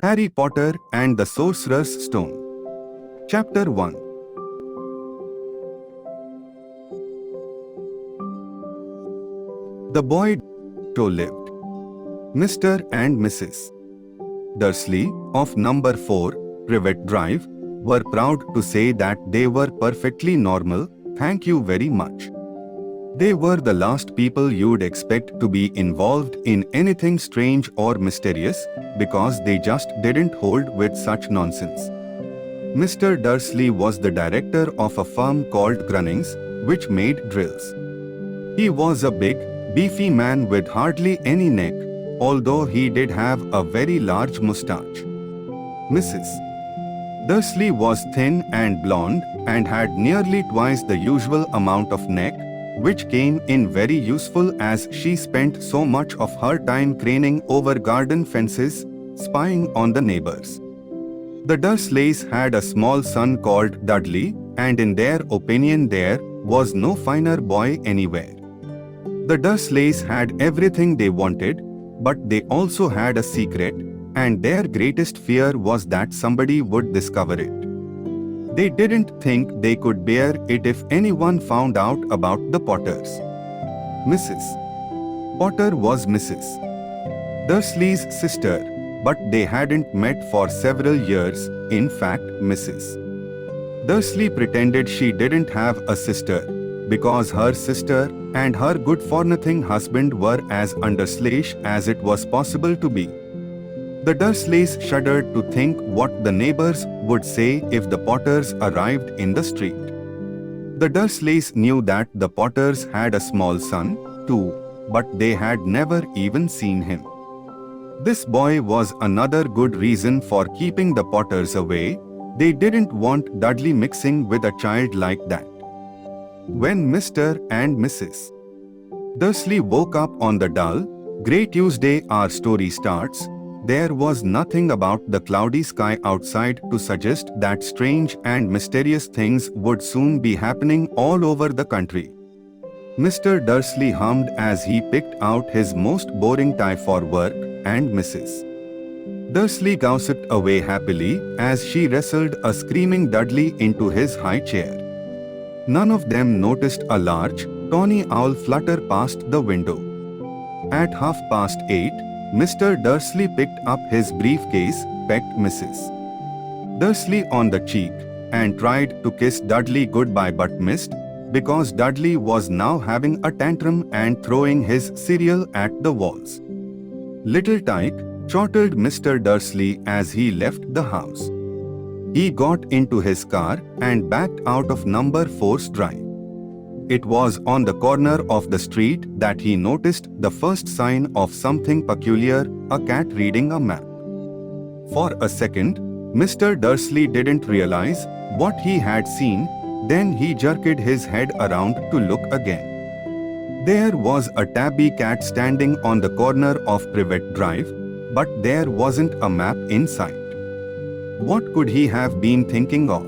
Harry Potter and the Sorcerer's Stone. Chapter 1. The boy lived. Mr. and Mrs. Dursley of number 4, Privet Drive, were proud to say that they were perfectly normal, thank you very much. They were the last people you'd expect to be involved in anything strange or mysterious, because they just didn't hold with such nonsense. Mr. Dursley was the director of a firm called Grunnings, which made drills. He was a big, beefy man with hardly any neck, although he did have a very large moustache. Mrs. Dursley was thin and blonde and had nearly twice the usual amount of neck, which came in very useful as she spent so much of her time craning over garden fences, spying on the neighbors. The Dursleys had a small son called Dudley, and in their opinion there was no finer boy anywhere. The Dursleys had everything they wanted, but they also had a secret, and their greatest fear was that somebody would discover it. They didn't think they could bear it if anyone found out about the Potters. Mrs. Potter was Mrs. Dursley's sister, but they hadn't met for several years. In fact, Mrs. Dursley pretended she didn't have a sister, because her sister and her good-for-nothing husband were as underslayish as it was possible to be. The Dursleys shuddered to think what the neighbors would say if the Potters arrived in the street. The Dursleys knew that the Potters had a small son, too, but they had never even seen him. This boy was another good reason for keeping the Potters away. They didn't want Dudley mixing with a child like that. When Mr. and Mrs. Dursley woke up on the dull, grey Tuesday our story starts, there was nothing about the cloudy sky outside to suggest that strange and mysterious things would soon be happening all over the country. Mr. Dursley hummed as he picked out his most boring tie for work, and Mrs. Dursley gossiped away happily as she wrestled a screaming Dudley into his high chair. None of them noticed a large, tawny owl flutter past the window. At 8:30, Mr. Dursley picked up his briefcase, pecked Mrs. Dursley on the cheek, and tried to kiss Dudley goodbye but missed, because Dudley was now having a tantrum and throwing his cereal at the walls. "Little Tyke," chortled Mr. Dursley as he left the house. He got into his car and backed out of number 4's drive. It was on the corner of the street that he noticed the first sign of something peculiar, a cat reading a map. For a second, Mr. Dursley didn't realize what he had seen, then he jerked his head around to look again. There was a tabby cat standing on the corner of Privet Drive, but there wasn't a map in sight. What could he have been thinking of?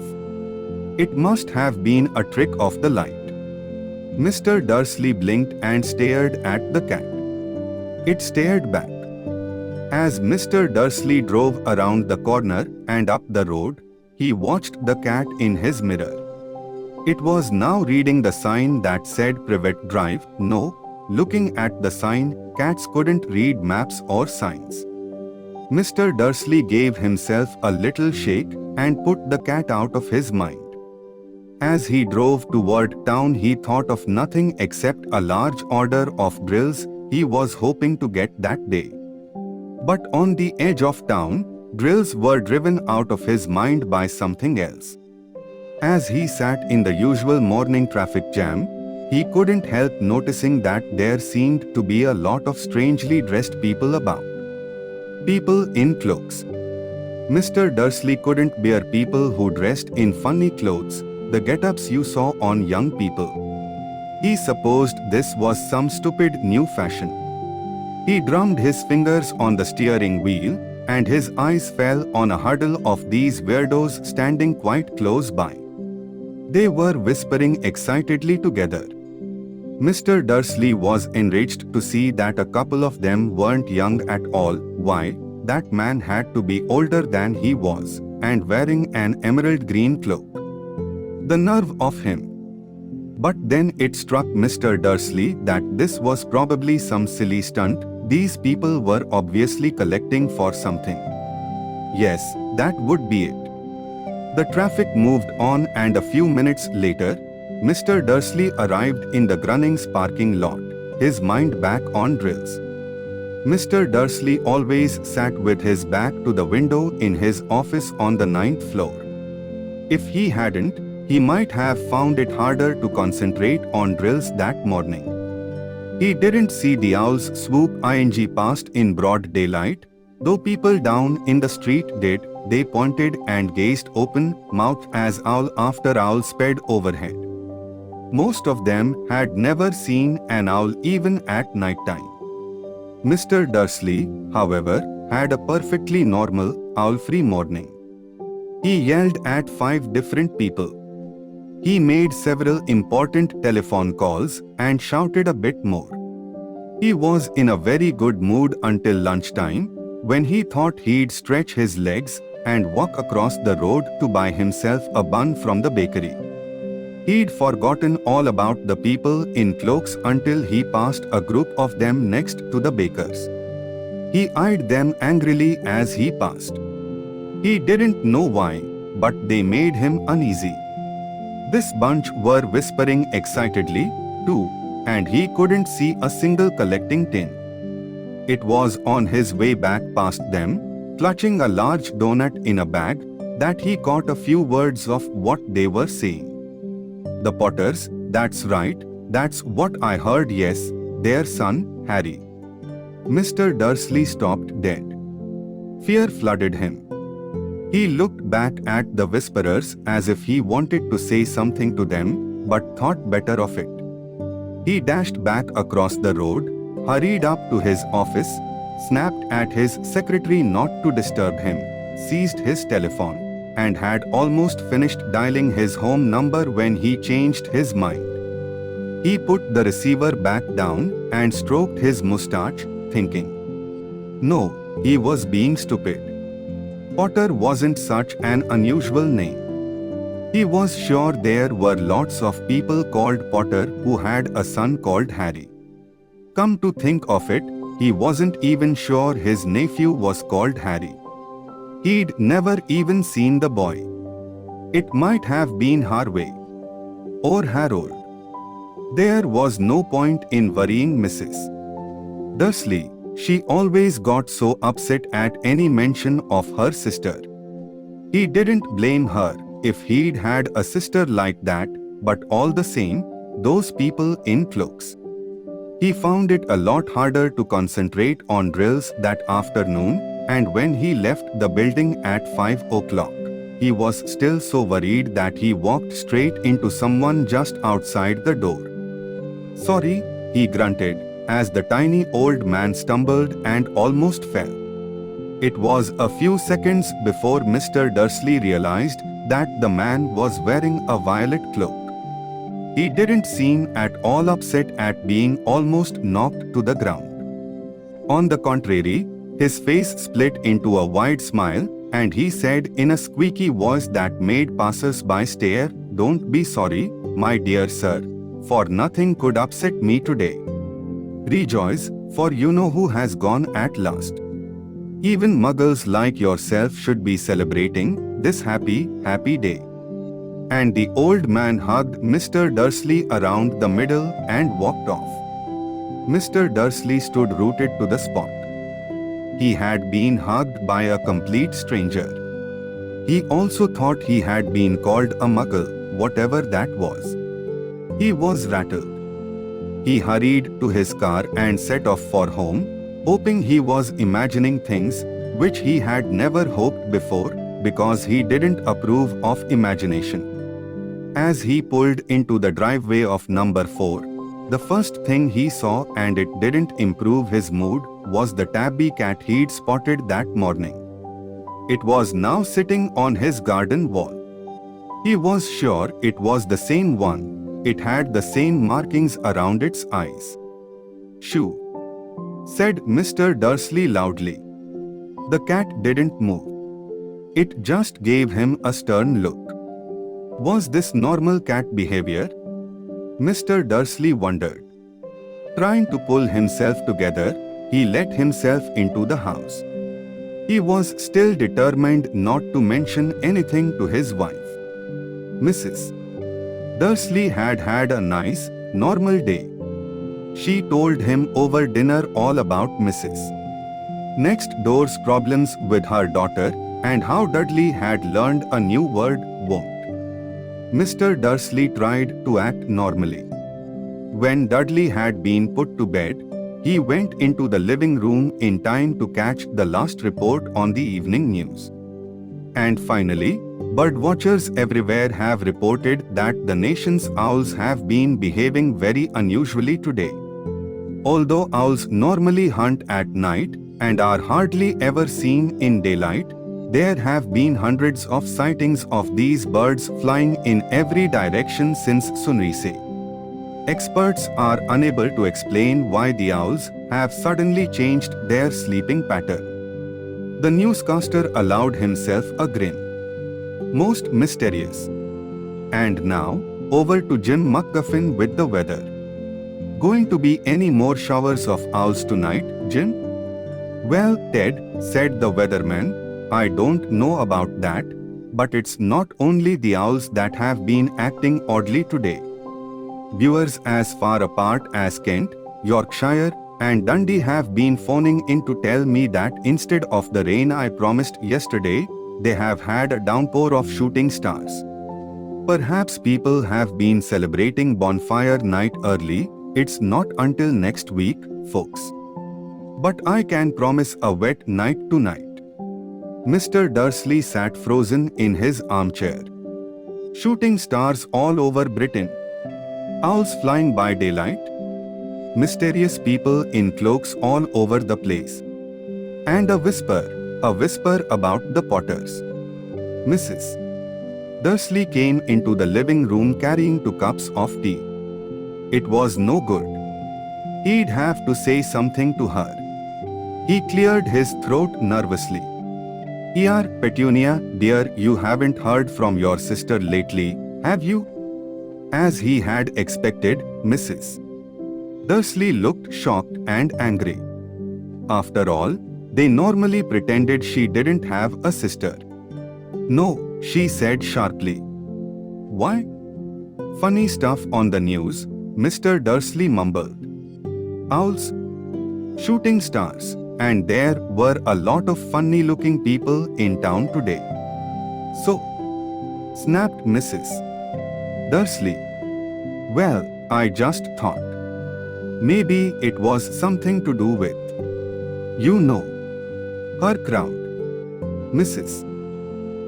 It must have been a trick of the light. Mr. Dursley blinked and stared at the cat. It stared back. As Mr. Dursley drove around the corner and up the road, he watched the cat in his mirror. It was now reading the sign that said Privet Drive. No, looking at the sign, cats couldn't read maps or signs. Mr. Dursley gave himself a little shake and put the cat out of his mind. As he drove toward town, he thought of nothing except a large order of drills he was hoping to get that day. But on the edge of town, drills were driven out of his mind by something else. As he sat in the usual morning traffic jam, he couldn't help noticing that there seemed to be a lot of strangely dressed people about. People in cloaks. Mr. Dursley couldn't bear people who dressed in funny clothes, the get-ups you saw on young people. He supposed this was some stupid new fashion. He drummed his fingers on the steering wheel, and his eyes fell on a huddle of these weirdos standing quite close by. They were whispering excitedly together. Mr. Dursley was enraged to see that a couple of them weren't young at all. Why, that man had to be older than he was, and wearing an emerald green cloak. The nerve of him! But then it struck Mr. Dursley that this was probably some silly stunt. These people were obviously collecting for something. Yes, that would be it. The traffic moved on, and a few minutes later, Mr. Dursley arrived in the Grunnings parking lot, his mind back on drills. Mr. Dursley always sat with his back to the window in his office on the 9th floor. If he hadn't, he might have found it harder to concentrate on drills that morning. He didn't see the owls swoop ing past in broad daylight, though people down in the street did. They pointed and gazed open-mouthed as owl after owl sped overhead. Most of them had never seen an owl even at night time. Mr. Dursley, however, had a perfectly normal, owl-free morning. He yelled at 5 different people. He made several important telephone calls and shouted a bit more. He was in a very good mood until lunchtime, when he thought he'd stretch his legs and walk across the road to buy himself a bun from the bakery. He'd forgotten all about the people in cloaks until he passed a group of them next to the baker's. He eyed them angrily as he passed. He didn't know why, but they made him uneasy. This bunch were whispering excitedly, too, and he couldn't see a single collecting tin. It was on his way back past them, clutching a large donut in a bag, that he caught a few words of what they were saying. The Potters, that's right, that's what I heard, yes, their son, Harry. Mr. Dursley stopped dead. Fear flooded him. He looked back at the whisperers as if he wanted to say something to them, but thought better of it. He dashed back across the road, hurried up to his office, snapped at his secretary not to disturb him, seized his telephone, and had almost finished dialing his home number when he changed his mind. He put the receiver back down and stroked his mustache, thinking. No, he was being stupid. Potter wasn't such an unusual name. He was sure there were lots of people called Potter who had a son called Harry. Come to think of it, he wasn't even sure his nephew was called Harry. He'd never even seen the boy. It might have been Harvey. Or Harold. There was no point in worrying Mrs. Dursley. She always got so upset at any mention of her sister. He didn't blame her if he'd had a sister like that, but all the same, those people in cloaks. He found it a lot harder to concentrate on drills that afternoon, and when he left the building at 5 o'clock, he was still so worried that he walked straight into someone just outside the door. Sorry, he grunted, as the tiny old man stumbled and almost fell. It was a few seconds before Mr. Dursley realized that the man was wearing a violet cloak. He didn't seem at all upset at being almost knocked to the ground. On the contrary, his face split into a wide smile, and he said in a squeaky voice that made passers-by stare, "Don't be sorry, my dear sir, for nothing could upset me today. Rejoice, for you know who has gone at last. Even muggles like yourself should be celebrating this happy, happy day." And the old man hugged Mr. Dursley around the middle and walked off. Mr. Dursley stood rooted to the spot. He had been hugged by a complete stranger. He also thought he had been called a muggle, whatever that was. He was rattled. He hurried to his car and set off for home, hoping he was imagining things which he had never hoped before, because he didn't approve of imagination. As he pulled into the driveway of number 4, the first thing he saw, and it didn't improve his mood, was the tabby cat he'd spotted that morning. It was now sitting on his garden wall. He was sure it was the same one. It had the same markings around its eyes. "Shoo!" said Mr. Dursley loudly. The cat didn't move. It just gave him a stern look. Was this normal cat behavior? Mr. Dursley wondered. Trying to pull himself together, he let himself into the house. He was still determined not to mention anything to his wife. Mrs. Dursley had had a nice, normal day. She told him over dinner all about Mrs. next door's problems with her daughter and how Dudley had learned a new word, won't. Mr. Dursley tried to act normally. When Dudley had been put to bed, he went into the living room in time to catch the last report on the evening news. And finally, birdwatchers everywhere have reported that the nation's owls have been behaving very unusually today. Although owls normally hunt at night and are hardly ever seen in daylight, there have been hundreds of sightings of these birds flying in every direction since sunrise. Experts are unable to explain why the owls have suddenly changed their sleeping pattern. The newscaster allowed himself a grin. Most mysterious. And now, over to Jim McGuffin with the weather. Going to be any more showers of owls tonight, Jim? Well, Ted, said the weatherman, I don't know about that, but it's not only the owls that have been acting oddly today. Viewers as far apart as Kent, Yorkshire, and Dundee have been phoning in to tell me that instead of the rain I promised yesterday, they have had a downpour of shooting stars. Perhaps people have been celebrating bonfire night early. It's not until next week, folks. But I can promise a wet night tonight. Mr. Dursley sat frozen in his armchair. Shooting stars all over Britain. Owls flying by daylight. Mysterious people in cloaks all over the place. And a whisper about the Potters. Mrs. Dursley came into the living room carrying 2 cups of tea. It was no good. He'd have to say something to her. He cleared his throat nervously. Here, Petunia, dear, you haven't heard from your sister lately, have you? As he had expected, Mrs. Dursley looked shocked and angry. After all, they normally pretended she didn't have a sister. No, she said sharply. Why? Funny stuff on the news, Mr. Dursley mumbled. Owls, shooting stars, and there were a lot of funny-looking people in town today. So, snapped Mrs. Dursley. Well, I just thought. Maybe it was something to do with, you know, her crowd. Mrs.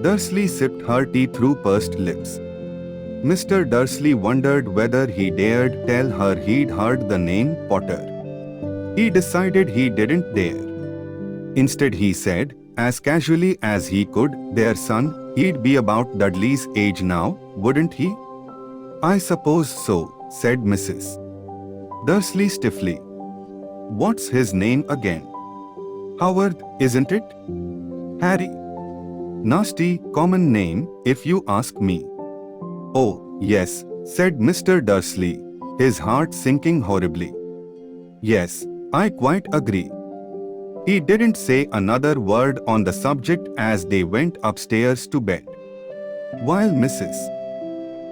Dursley sipped her tea through pursed lips. Mr. Dursley wondered whether he dared tell her he'd heard the name Potter. He decided he didn't dare. Instead he said, as casually as he could, their son, he'd be about Dudley's age now, wouldn't he? I suppose so, said Mrs. Dursley stiffly. What's his name again? Howard, isn't it? Harry. Nasty, common name, if you ask me. Oh, yes, said Mr. Dursley, his heart sinking horribly. Yes, I quite agree. He didn't say another word on the subject as they went upstairs to bed. While Mrs.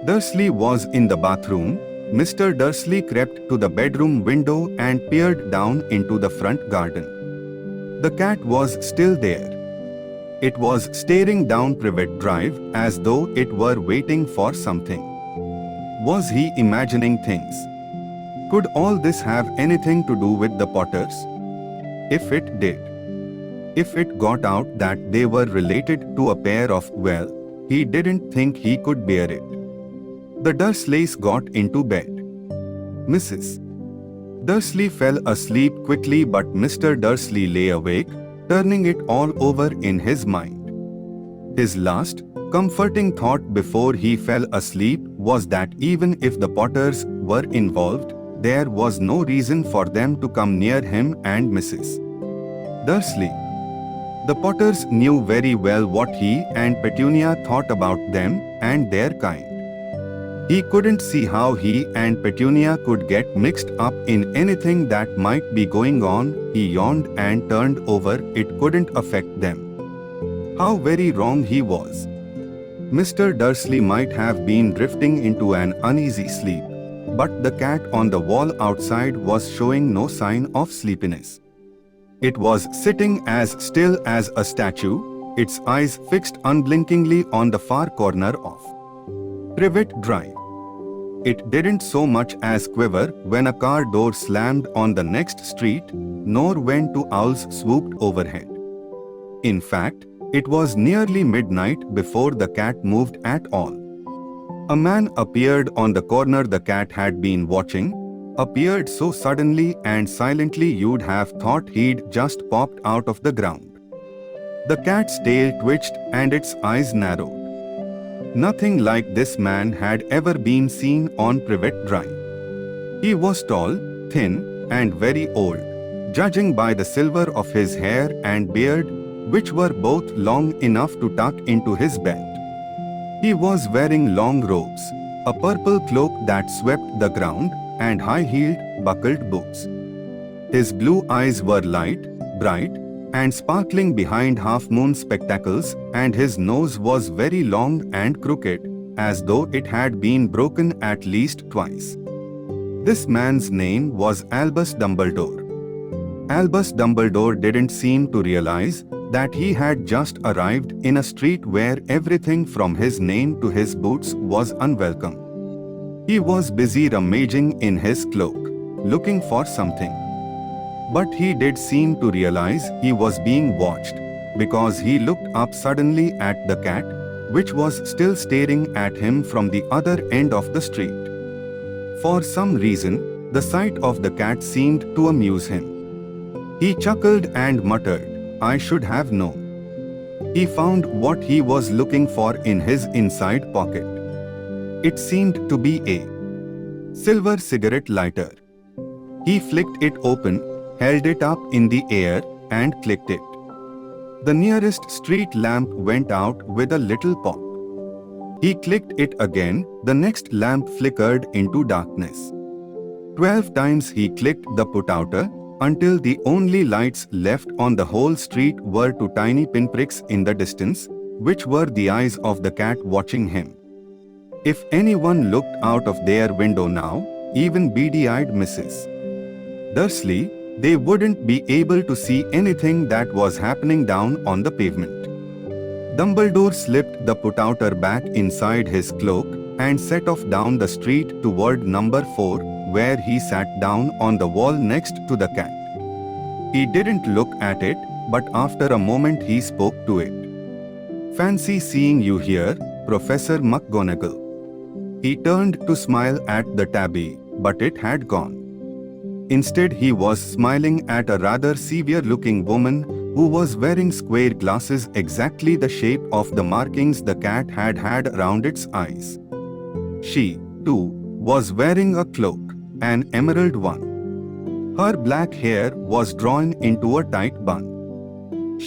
Dursley was in the bathroom, Mr. Dursley crept to the bedroom window and peered down into the front garden. The cat was still there. It was staring down Privet Drive as though it were waiting for something. Was he imagining things? Could all this have anything to do with the Potters? If it did. If it got out that they were related to a pair of, well, he didn't think he could bear it. The Dursleys got into bed. Mrs. Dursley fell asleep quickly, but Mr. Dursley lay awake, turning it all over in his mind. His last, comforting thought before he fell asleep was that even if the Potters were involved, there was no reason for them to come near him and Mrs. Dursley. The Potters knew very well what he and Petunia thought about them and their kind. He couldn't see how he and Petunia could get mixed up in anything that might be going on. He yawned and turned over. It couldn't affect them. How very wrong he was. Mr. Dursley might have been drifting into an uneasy sleep, but the cat on the wall outside was showing no sign of sleepiness. It was sitting as still as a statue, its eyes fixed unblinkingly on the far corner of Privet Drive. It didn't so much as quiver when a car door slammed on the next street, nor when two owls swooped overhead. In fact, it was nearly midnight before the cat moved at all. A man appeared on the corner the cat had been watching, appeared so suddenly and silently you'd have thought he'd just popped out of the ground. The cat's tail twitched and its eyes narrowed. Nothing like this man had ever been seen on Privet Drive. He was tall, thin, and very old, judging by the silver of his hair and beard, which were both long enough to tuck into his belt. He was wearing long robes, a purple cloak that swept the ground, and high-heeled, buckled boots. His blue eyes were light, bright, and sparkling behind half-moon spectacles, and his nose was very long and crooked, as though it had been broken at least twice. This man's name was Albus Dumbledore. Albus Dumbledore didn't seem to realize that he had just arrived in a street where everything from his name to his boots was unwelcome. He was busy rummaging in his cloak, looking for something. But he did seem to realize he was being watched, because he looked up suddenly at the cat, which was still staring at him from the other end of the street. For some reason, the sight of the cat seemed to amuse him. He chuckled and muttered, "I should have known." He found what he was looking for in his inside pocket. It seemed to be a silver cigarette lighter. He flicked it open, held it up in the air, and clicked it. The nearest street lamp went out with a little pop. He clicked it again, the next lamp flickered into darkness. 12 times he clicked the put-outer, until the only lights left on the whole street were two tiny pinpricks in the distance, which were the eyes of the cat watching him. If anyone looked out of their window now, even beady-eyed Mrs. Dursley, they wouldn't be able to see anything that was happening down on the pavement. Dumbledore slipped the put-outer back inside his cloak and set off down the street toward number 4, where he sat down on the wall next to the cat. He didn't look at it, but after a moment he spoke to it. "Fancy seeing you here, Professor McGonagall." He turned to smile at the tabby, but it had gone. Instead, he was smiling at a rather severe-looking woman who was wearing square glasses exactly the shape of the markings the cat had had around its eyes. She, too, was wearing a cloak, an emerald one. Her black hair was drawn into a tight bun.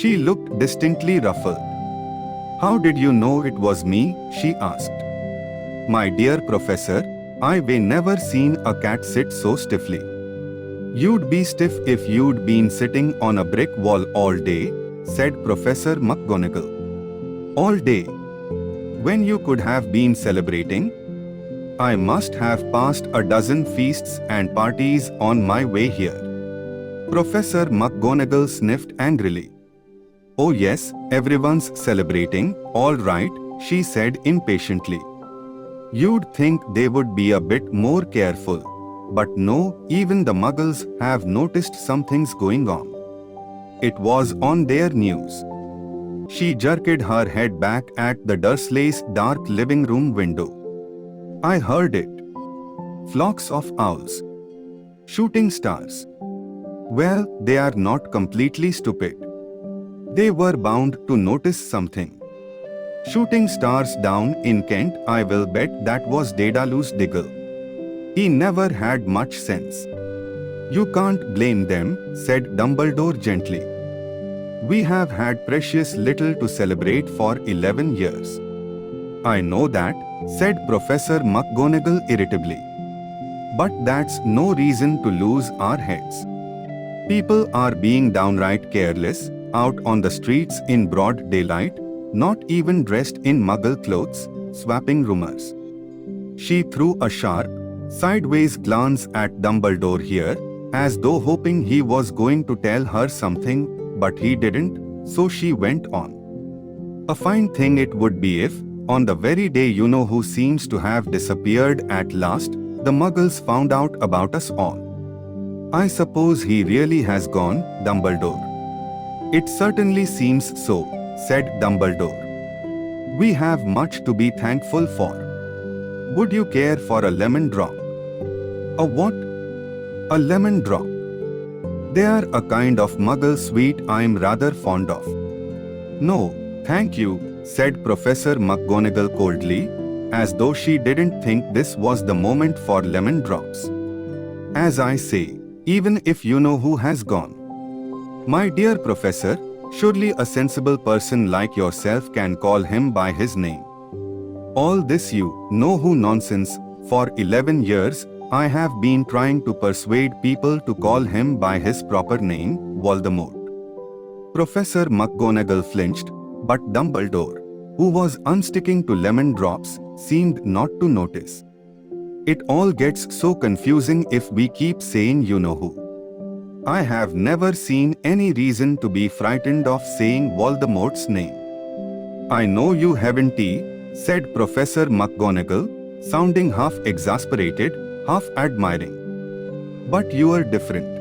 She looked distinctly ruffled. "How did you know it was me?" she asked. "My dear professor, I've never seen a cat sit so stiffly." "You'd be stiff if you'd been sitting on a brick wall all day," said Professor McGonagall. "All day? When you could have been celebrating? I must have passed a dozen feasts and parties on my way here." Professor McGonagall sniffed angrily. "Oh yes, everyone's celebrating, all right," she said impatiently. "You'd think they would be a bit more careful. But no, even the Muggles have noticed something's going on. It was on their news." She jerked her head back at the Dursleys' dark living room window. "I heard it. Flocks of owls. Shooting stars. Well, they are not completely stupid. They were bound to notice something. Shooting stars down in Kent, I will bet that was Daedalus Diggle. He never had much sense." "You can't blame them," said Dumbledore gently. We have had precious little to celebrate for 11 years. I know that, said Professor McGonagall irritably. But that's no reason to lose our heads. People are being downright careless, out on the streets in broad daylight, not even dressed in muggle clothes, swapping rumors. She threw a sharp, sideways glance at Dumbledore here, as though hoping he was going to tell her something, but he didn't, so she went on. A fine thing it would be if, on the very day you know who seems to have disappeared at last, the muggles found out about us all. I suppose he really has gone, Dumbledore. It certainly seems so, said Dumbledore. We have much to be thankful for. Would you care for a lemon drop? A what? A lemon drop. They are a kind of muggle sweet I'm rather fond of. No, thank you, said Professor McGonagall coldly, as though she didn't think this was the moment for lemon drops. As I say, even if you know who has gone. My dear Professor, surely a sensible person like yourself can call him by his name. All this you know who nonsense. For 11 years, I have been trying to persuade people to call him by his proper name, Voldemort. Professor McGonagall flinched, but Dumbledore, who was unsticking to lemon drops, seemed not to notice. It all gets so confusing if we keep saying you know who. I have never seen any reason to be frightened of saying Voldemort's name. I know you haven't, said Professor McGonagall, sounding half exasperated, half admiring. But you are different.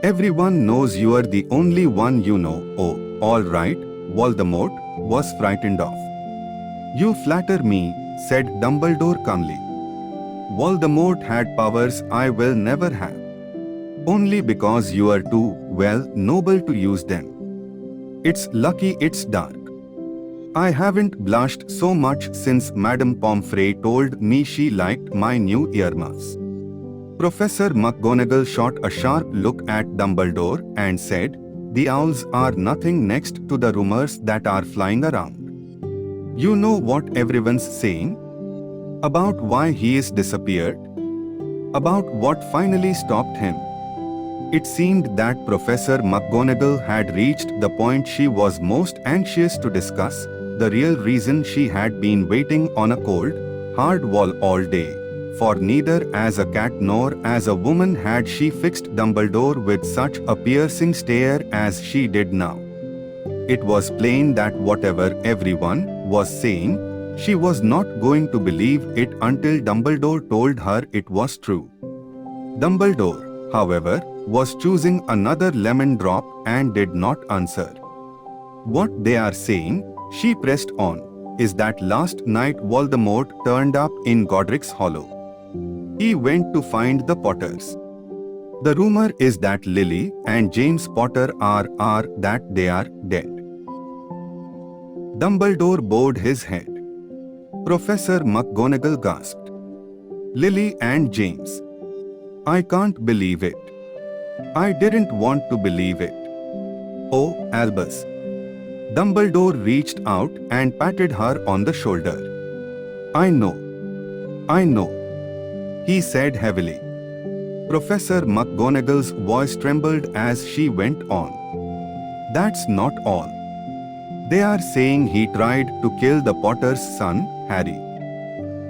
Everyone knows you are the only one you know. Oh, all right, Voldemort was frightened of. You flatter me, said Dumbledore calmly. Voldemort had powers I will never have. Only because you are too, well, noble to use them. It's lucky it's dark. I haven't blushed so much since Madame Pomfrey told me she liked my new earmuffs. Professor McGonagall shot a sharp look at Dumbledore and said, the owls are nothing next to the rumors that are flying around. You know what everyone's saying? About why he is disappeared? About what finally stopped him? It seemed that Professor McGonagall had reached the point she was most anxious to discuss, the real reason she had been waiting on a cold, hard wall all day, for neither as a cat nor as a woman had she fixed Dumbledore with such a piercing stare as she did now. It was plain that whatever everyone was saying, she was not going to believe it until Dumbledore told her it was true. Dumbledore, however, was choosing another lemon drop and did not answer. What they are saying, she pressed on, is that last night Voldemort turned up in Godric's Hollow. He went to find the Potters. The rumor is that Lily and James Potter are that they are dead. Dumbledore bowed his head. Professor McGonagall gasped. Lily and James. I can't believe it. I didn't want to believe it. Oh, Albus. Dumbledore reached out and patted her on the shoulder. I know, he said heavily. Professor McGonagall's voice trembled as she went on. That's not all. They are saying he tried to kill the Potter's son, Harry.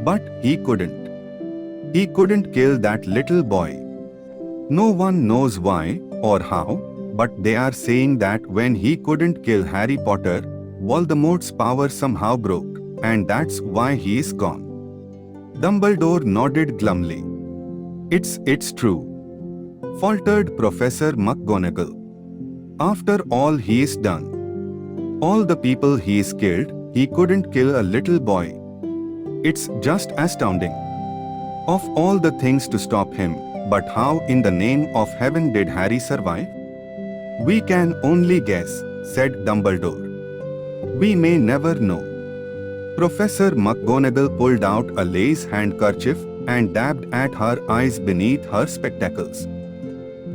But he couldn't. He couldn't kill that little boy. No one knows why or how, but they are saying that when he couldn't kill Harry Potter, Voldemort's power somehow broke, and that's why he is gone. Dumbledore nodded glumly. It's true, faltered Professor McGonagall. After all he is done, all the people he is killed, he couldn't kill a little boy. It's just astounding. Of all the things to stop him, but how in the name of heaven did Harry survive? We can only guess, said Dumbledore. We may never know. Professor McGonagall pulled out a lace handkerchief and dabbed at her eyes beneath her spectacles.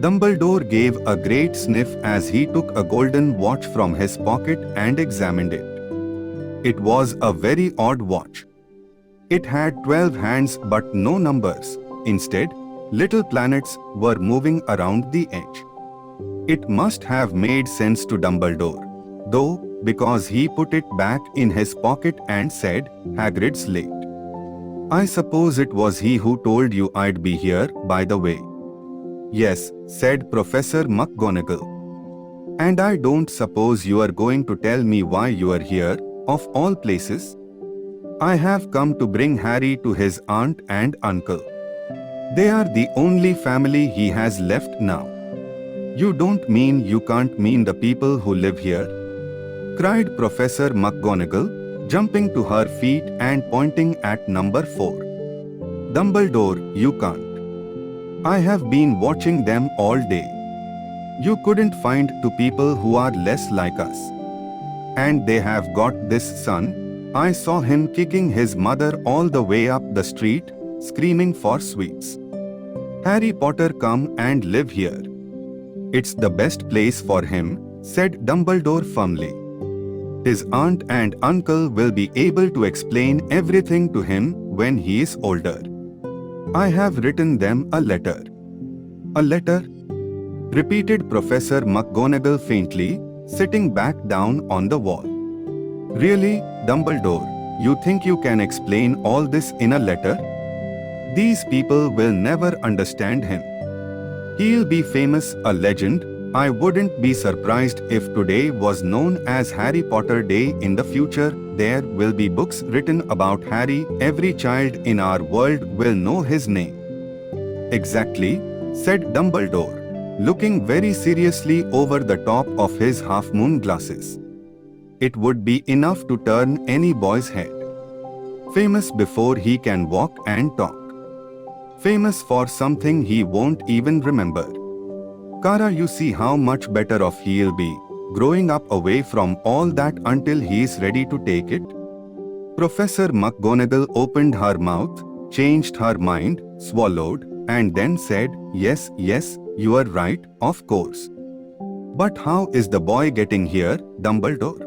Dumbledore gave a great sniff as he took a golden watch from his pocket and examined it. It was a very odd watch. It had 12 hands but no numbers. Instead, little planets were moving around the edge. It must have made sense to Dumbledore, though, because he put it back in his pocket and said, "Hagrid's late." "I suppose it was he who told you I'd be here, by the way." "Yes," said Professor McGonagall. "And I don't suppose you are going to tell me why you are here, of all places?" "I have come to bring Harry to his aunt and uncle. They are the only family he has left now." "You don't mean you can't mean the people who live here?" cried Professor McGonagall, jumping to her feet and pointing at number 4. "Dumbledore, you can't. I have been watching them all day. You couldn't find two people who are less like us. And they have got this son. I saw him kicking his mother all the way up the street, screaming for sweets. Harry Potter, come and live here. It's the best place for him," said Dumbledore firmly. "His aunt and uncle will be able to explain everything to him when he is older. I have written them a letter." "A letter?" repeated Professor McGonagall faintly, sitting back down on the wall. "Really, Dumbledore, you think you can explain all this in a letter? These people will never understand him. He'll be famous, a legend. I wouldn't be surprised if today was known as Harry Potter Day in the future. There will be books written about Harry. Every child in our world will know his name." "Exactly," said Dumbledore, looking very seriously over the top of his half-moon glasses. "It would be enough to turn any boy's head. Famous before he can walk and talk. Famous for something he won't even remember. Kara, you see how much better off he'll be, growing up away from all that until he's ready to take it." Professor McGonagall opened her mouth, changed her mind, swallowed, and then said, Yes, you are right, of course. But how is the boy getting here, Dumbledore?"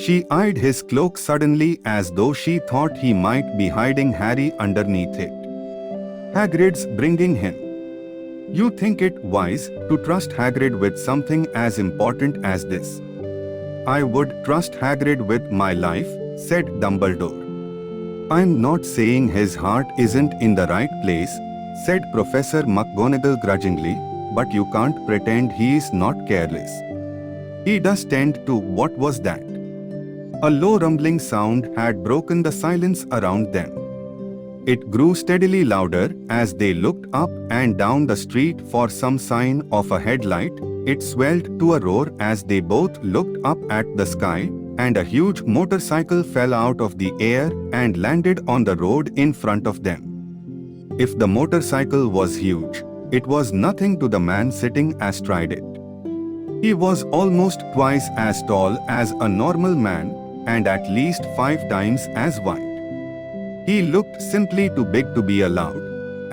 She eyed his cloak suddenly as though she thought he might be hiding Harry underneath it. "Hagrid's bringing him. You think it wise to trust Hagrid with something as important as this?" "I would trust Hagrid with my life," said Dumbledore. "I'm not saying his heart isn't in the right place," said Professor McGonagall grudgingly, "but you can't pretend he is not careless. He does tend to." What was that? A low rumbling sound had broken the silence around them. It grew steadily louder as they looked up and down the street for some sign of a headlight. It swelled to a roar as they both looked up at the sky, and a huge motorcycle fell out of the air and landed on the road in front of them. If the motorcycle was huge, it was nothing to the man sitting astride it. He was almost twice as tall as a normal man, and at least 5 times as wide. He looked simply too big to be allowed,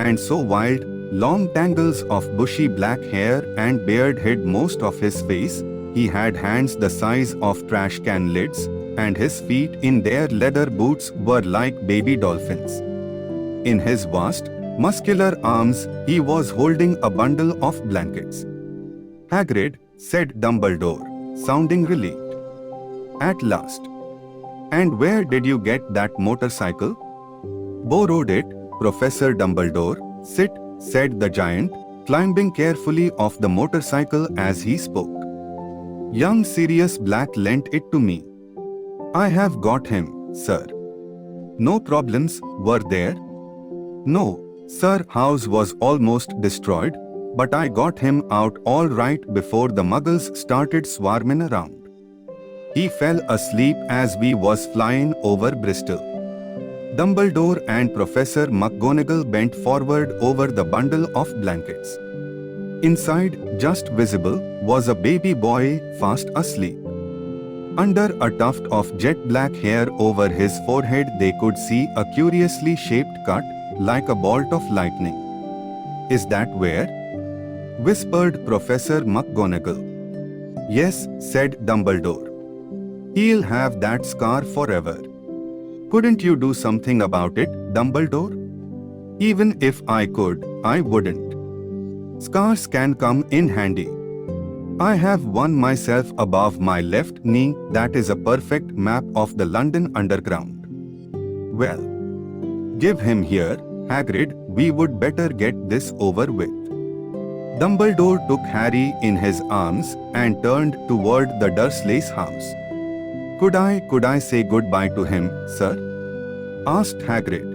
and so wild, long tangles of bushy black hair and beard hid most of his face. He had hands the size of trash can lids, and his feet in their leather boots were like baby dolphins. In his vast, muscular arms, he was holding a bundle of blankets. "Hagrid," said Dumbledore, sounding relieved. "At last. And where did you get that motorcycle?" "Borrowed it, Professor Dumbledore." "Sit," said the giant, climbing carefully off the motorcycle as he spoke. "Young Sirius Black lent it to me. I have got him, sir." "No problems, were there?" "No, sir. House was almost destroyed, but I got him out all right before the Muggles started swarming around. He fell asleep as we was flying over Bristol." Dumbledore and Professor McGonagall bent forward over the bundle of blankets. Inside, just visible, was a baby boy fast asleep. Under a tuft of jet black hair over his forehead they could see a curiously shaped cut, like a bolt of lightning. "Is that where?" whispered Professor McGonagall. Yes, said Dumbledore. He'll have that scar forever. Couldn't you do something about it, Dumbledore? Even if I could, I wouldn't. Scars can come in handy. I have one myself above my left knee that is a perfect map of the London Underground. Well, give him here, Hagrid, we would better get this over with. Dumbledore took Harry in his arms and turned toward the Dursleys' house. Could I say goodbye to him, sir? Asked Hagrid.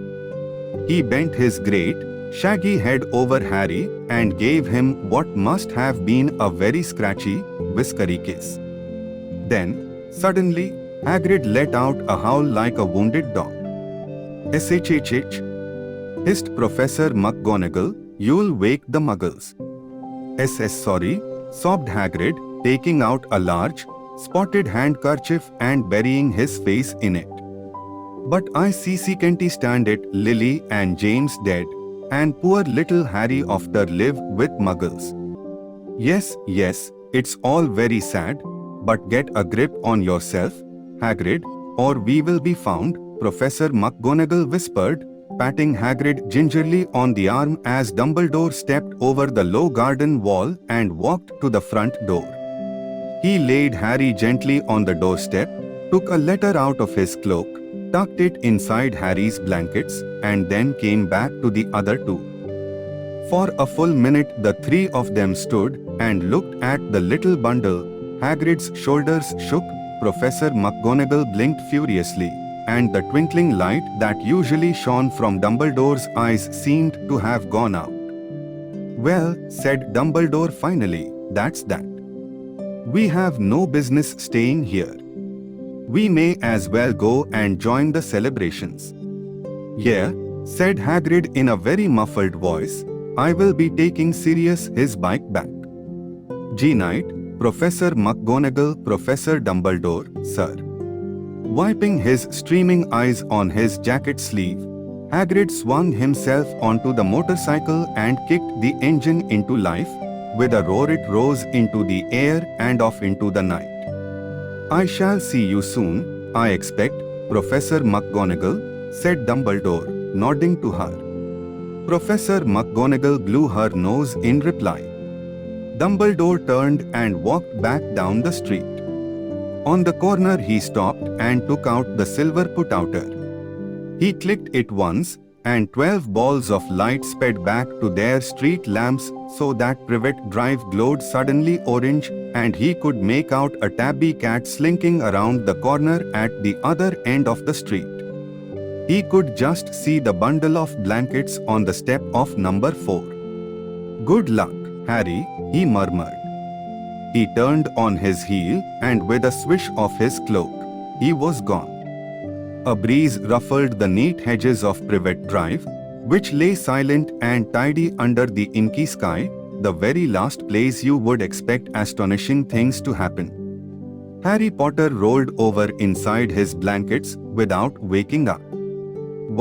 He bent his great, shaggy head over Harry and gave him what must have been a very scratchy, whiskery kiss. Then, suddenly, Hagrid let out a howl like a wounded dog. "SHHH!" hissed Professor McGonagall, "You'll wake the Muggles." Sorry," sobbed Hagrid, taking out a large, spotted handkerchief and burying his face in it. "But I can't stand it, Lily and James dead, and poor little Harry after live with Muggles." Yes, it's all very sad, but get a grip on yourself, Hagrid, or we will be found, Professor McGonagall whispered, patting Hagrid gingerly on the arm as Dumbledore stepped over the low garden wall and walked to the front door. He laid Harry gently on the doorstep, took a letter out of his cloak, tucked it inside Harry's blankets, and then came back to the other two. For a full minute the three of them stood and looked at the little bundle. Hagrid's shoulders shook, Professor McGonagall blinked furiously, and the twinkling light that usually shone from Dumbledore's eyes seemed to have gone out. "Well," said Dumbledore finally, "that's that. We have no business staying here. We may as well go and join the celebrations." "Yeah," said Hagrid in a very muffled voice, "I will be taking Sirius his bike back." "G-night, Professor McGonagall, Professor Dumbledore, sir." Wiping his streaming eyes on his jacket sleeve, Hagrid swung himself onto the motorcycle and kicked the engine into life. With a roar it rose into the air and off into the night. "I shall see you soon, I expect, Professor McGonagall," said Dumbledore, nodding to her. Professor McGonagall blew her nose in reply. Dumbledore turned and walked back down the street. On the corner he stopped and took out the silver put-outer. He clicked it once, and 12 balls of light sped back to their street lamps so that Privet Drive glowed suddenly orange, and he could make out a tabby cat slinking around the corner at the other end of the street. He could just see the bundle of blankets on the step of number 4. "Good luck, Harry," he murmured. He turned on his heel, and with a swish of his cloak, he was gone. A breeze ruffled the neat hedges of Privet Drive, which lay silent and tidy under the inky sky, the very last place you would expect astonishing things to happen. Harry Potter rolled over inside his blankets without waking up.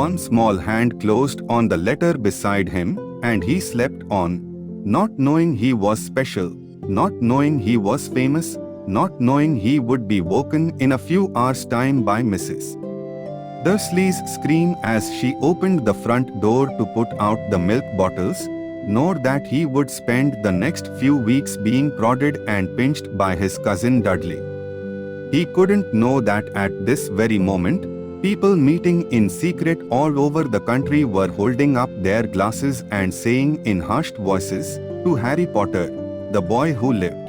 One small hand closed on the letter beside him, and he slept on, not knowing he was special, not knowing he was famous, not knowing he would be woken in a few hours' time by Mrs. Dursley's scream as she opened the front door to put out the milk bottles, nor that he would spend the next few weeks being prodded and pinched by his cousin Dudley. He couldn't know that at this very moment, people meeting in secret all over the country were holding up their glasses and saying in hushed voices, "To Harry Potter, the boy who lived."